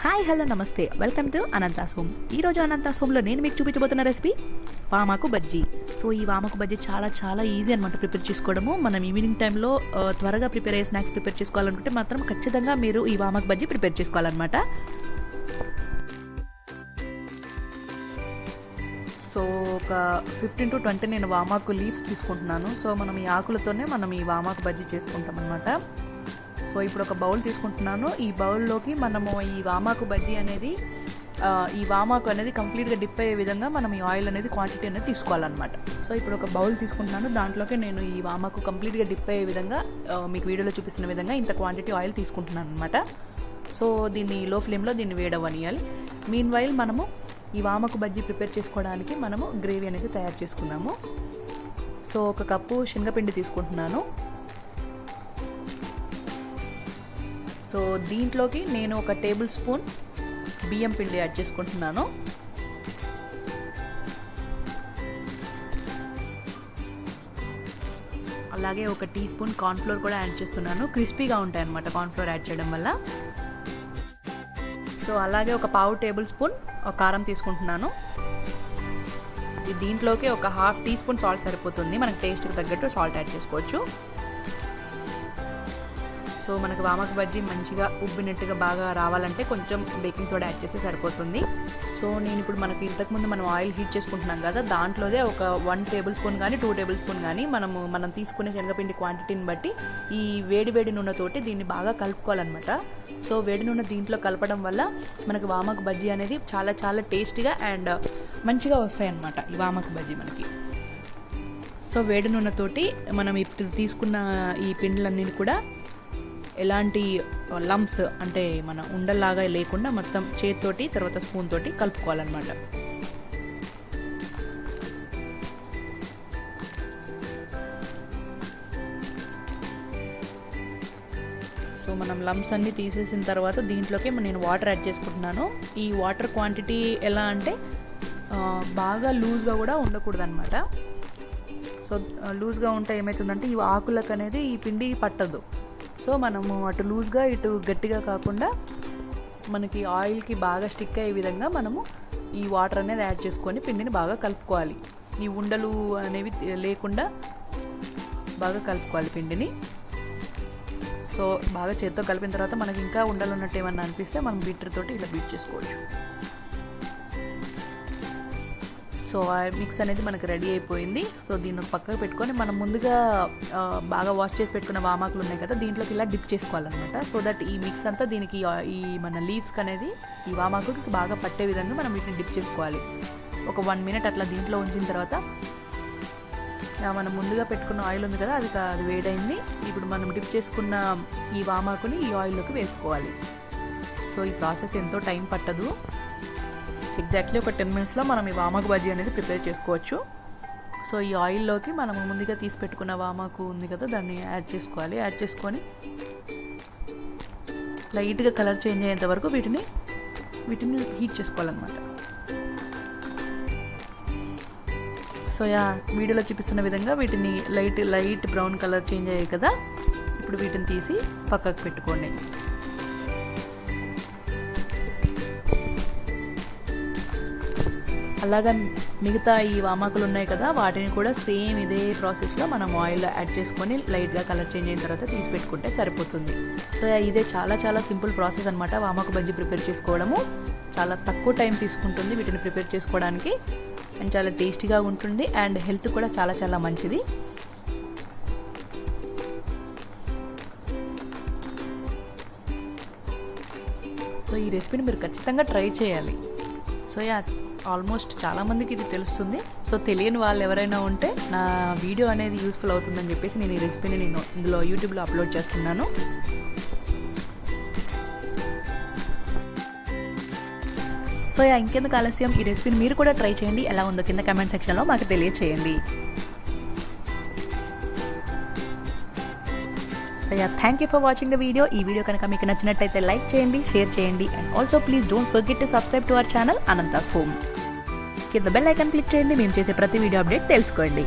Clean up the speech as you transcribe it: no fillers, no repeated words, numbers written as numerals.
Hi hello నమస్తే, welcome to అనంతాస్ home. ఈరోజు అనంతాస్ హోమ్లో నేను మీకు చూపించబోతున్న రెసిపీ వామాకు బజ్జీ. సో ఈ వామాకు బజ్జీ చాలా ఈజీ అనమాట ప్రిపేర్ చేసుకోవడము. మనం ఈవినింగ్ టైంలో త్వరగా ప్రిపేర్ అయ్యే స్నాక్స్ ప్రిపేర్ చేసుకోవాలనుకుంటే మాత్రం ఖచ్చితంగా మీరు ఈ వామాకు బజ్జీ ప్రిపేర్ చేసుకోవాలన్నమాట. సో ఒక 15 to 20 నేను వామాకు లీవ్స్ తీసుకుంటున్నాను. సో మనం ఈ ఆకులతోనే మనం ఈ వామాకు బజ్జీ చేసుకుంటాం అనమాట. సో ఇప్పుడు ఒక బౌల్ తీసుకుంటున్నాను. ఈ బౌల్లోకి మనము ఈ వామాకు బజ్జీ అనేది ఈ వామాకు అనేది కంప్లీట్గా డిప్ అయ్యే విధంగా మనం ఈ ఆయిల్ అనేది క్వాంటిటీ అనేది తీసుకోవాలన్నమాట. సో ఇప్పుడు ఒక బౌల్ తీసుకుంటున్నాను. దాంట్లోకి నేను ఈ వామాకు కంప్లీట్గా డిప్ అయ్యే విధంగా మీకు వీడియోలో చూపిస్తున్న విధంగా ఇంత క్వాంటిటీ ఆయిల్ తీసుకుంటున్నాను అనమాట. సో దీన్ని లో ఫ్లేమ్లో దీన్ని వేడవనియాలి. మీన్ వైల్ మనము ఈ వామాకు బజ్జీ ప్రిపేర్ చేసుకోవడానికి మనము గ్రేవీ అనేది తయారు చేసుకుందాము. సో ఒక కప్పు శనగపిండి తీసుకుంటున్నాను. సో దీంట్లోకి నేను ఒక టేబుల్ స్పూన్ బియ్యం పిండి యాడ్ చేసుకుంటున్నాను. అలాగే ఒక టీ స్పూన్ కార్న్ఫ్లోర్ కూడా యాడ్ చేస్తున్నాను. క్రిస్పీగా ఉంటాయి అన్నమాట కార్న్ఫ్లోర్ యాడ్ చేయడం వల్ల. సో అలాగే ఒక పావు టేబుల్ స్పూన్ కారం తీసుకుంటున్నాను. దీంట్లోకి ఒక హాఫ్ టీ స్పూన్ సాల్ట్ సరిపోతుంది. మనకు టేస్ట్కి తగ్గట్టు సాల్ట్ యాడ్ చేసుకోవచ్చు. సో మనకు వామాకు బజ్జీ మంచిగా ఉబ్బినట్టుగా బాగా రావాలంటే కొంచెం బేకింగ్ సోడా యాడ్ చేస్తే సరిపోతుంది. సో నేను ఇప్పుడు మనకి ఇంతకుముందు మనం ఆయిల్ హీట్ చేసుకుంటున్నాం కదా, దాంట్లోదే ఒక 1 టేబుల్ స్పూన్ కానీ 2 టేబుల్ స్పూన్ కానీ మనం తీసుకునే శనగపిండి క్వాంటిటీని బట్టి ఈ వేడి నూనెతోటి దీన్ని బాగా కలుపుకోవాలన్నమాట. సో వేడి నూనె దీంట్లో కలపడం వల్ల మనకు వామాకు బజ్జీ అనేది చాలా టేస్టీగా అండ్ మంచిగా వస్తాయి అన్నమాట ఈ వామాకు బజ్జీ మనకి. సో వేడి నూనెతోటి మనం ఇప్పుడు తీసుకున్న ఈ పిండిలన్నీ కూడా ఎలాంటి లంప్స్ అంటే మన ఉండల్లాగా లేకుండా మొత్తం చేతితోటి తర్వాత స్పూన్ తోటి కలుపుకోవాలన్నమాట. సో మనం లంప్స్ అన్ని తీసేసిన తర్వాత దీంట్లోకి నేను వాటర్ యాడ్ చేసుకుంటున్నాను. ఈ వాటర్ క్వాంటిటీ ఎలా అంటే బాగా లూజ్గా కూడా ఉండకూడదు అనమాట. సో లూజ్గా ఉంటే ఏమవుతుందంటే ఈ ఆకులకు అనేది ఈ పిండి పట్టదు. సో మనము అటు లూజ్గా ఇటు గట్టిగా కాకుండా మనకి ఆయిల్కి బాగా స్టిక్ అయ్యే విధంగా మనము ఈ వాటర్ అనేది యాడ్ చేసుకొని పిండిని బాగా కలుపుకోవాలి. ఈ ఉండలు అనేవి లేకుండా బాగా కలుపుకోవాలి పిండిని. సో బాగా చేత్తో కలిపిన తర్వాత మనకి ఇంకా ఉండలు ఉన్నట్టు ఏమన్నా అనిపిస్తే మనం బీటర్ తోటి ఇలా బీట్ చేసుకోవచ్చు. సో ఆ మిక్స్ అనేది మనకు రెడీ అయిపోయింది. సో దీన్ని పక్కకు పెట్టుకొని మనం ముందుగా బాగా వాష్ చేసి పెట్టుకున్న వామాకులు ఉన్నాయి కదా, దీంట్లోకి ఇలా డిప్ చేసుకోవాలన్నమాట. సో దట్ ఈ మిక్స్ అంతా దీనికి ఈ మన లీవ్స్కి అనేది ఈ వామాకుకి బాగా పట్టే విధంగా మనం వీటిని డిప్ చేసుకోవాలి. ఒక 1 minute అట్లా దీంట్లో ఉంచిన తర్వాత మనం ముందుగా పెట్టుకున్న ఆయిల్ ఉంది కదా, అది వేడైంది. ఇప్పుడు మనం డిప్ చేసుకున్న ఈ వామాకుని ఈ ఆయిల్లోకి వేసుకోవాలి. సో ఈ ప్రాసెస్ ఎంతో టైం పట్టదు. ఎగ్జాక్ట్లీ ఒక 10 minutesలో మనం ఈ వామాకు బజ్జీ అనేది ప్రిపేర్ చేసుకోవచ్చు. సో ఈ ఆయిల్లోకి మనం ముందుగా తీసి పెట్టుకున్న వామాకు ఉంది కదా, దాన్ని యాడ్ చేసుకోవాలి. యాడ్ చేసుకొని లైట్గా కలర్ చేంజ్ అయ్యేంత వరకు వీటిని హీట్ చేసుకోవాలన్నమాట. సో వీడియోలో చూపిస్తున్న విధంగా వీటిని లైట్ బ్రౌన్ కలర్ చేంజ్ అయ్యాయి కదా, ఇప్పుడు వీటిని తీసి పక్కకు పెట్టుకోండి. అలాగా మిగతా ఈ వామాకులు ఉన్నాయి కదా, వాటిని కూడా సేమ్ ఇదే ప్రాసెస్లో మనం ఆయిల్లో యాడ్ చేసుకొని లైట్గా కలర్ చేంజ్ అయిన తర్వాత తీసి పెట్టుకుంటే సరిపోతుంది. సో ఇదే చాలా సింపుల్ ప్రాసెస్ అనమాట. వామాకు బజ్జీ ప్రిపేర్ చేసుకోవడము చాలా తక్కువ టైం తీసుకుంటుంది వీటిని ప్రిపేర్ చేసుకోవడానికి. అండ్ చాలా టేస్టీగా ఉంటుంది అండ్ హెల్త్ కూడా చాలా మంచిది. సో ఈ రెసిపీని మీరు ఖచ్చితంగా ట్రై చేయాలి. సో ఆల్మోస్ట్ చాలామందికి ఇది తెలుస్తుంది. సో తెలియని వాళ్ళు ఎవరైనా ఉంటే నా వీడియో అనేది యూస్ఫుల్ అవుతుందని చెప్పేసి నేను ఈ రెసిపీని ఇందులో యూట్యూబ్లో అప్లోడ్ చేస్తున్నాను. సో ఇంకెందుకు ఆలస్యం, ఈ రెసిపీని మీరు కూడా ట్రై చేయండి. ఎలా ఉందో కింద కామెంట్ సెక్షన్లో మాకు తెలియచేయండి. So thank you for watching the video. ఈ వీడియో కనుక మీకు నచ్చినట్టయితే లైక్ చేయండి, షేర్ చేయండి and also please don't forget to subscribe to our channel Anantha's home. కింద బెల్ ఐకాన్ క్లిక్ చేయండి. మేము చేసే ప్రతి వీడియో అప్డేట్ తెలుసుకోండి.